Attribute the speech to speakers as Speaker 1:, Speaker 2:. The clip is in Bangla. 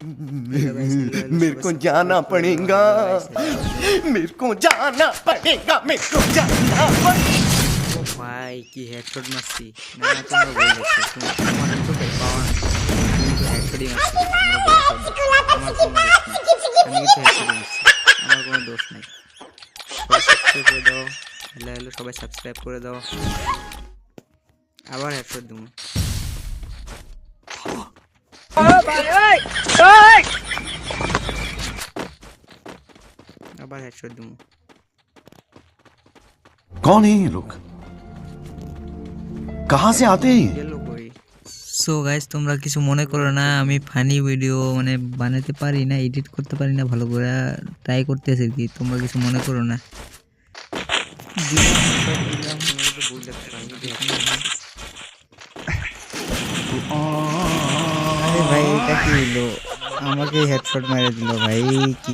Speaker 1: मेरे को जाना पड़ेगा मेरे को जाना पड़ेगा मेरे को जाना पड़ेगा
Speaker 2: ভাই কি হেডশট মারছি না তোমরা বলে দেখছো তোমার তো পাওয়া কিন্তু হেডশটই মারছি আমার কোনো দোষ নাই সাবস্ক্রাইব করে দাও হ্যালো সবাই সাবস্ক্রাইব করে দাও আবার হেডশট দিমু আবার হেডশট দিমু
Speaker 3: कौन है ये लोग कहाँ से आते हैं ये?
Speaker 2: সো গাইস তোমরা কিছু মনে করো না আমি ফানি ভিডিও মানে বানাতে পারি না এডিট করতে পারি না ভালো করে ট্রাই করতেছি কি তোমরা কিছু মনে করো না আরে ভাই এটা কি হলো আমাকে হেডশট মেরে দিল ভাই কি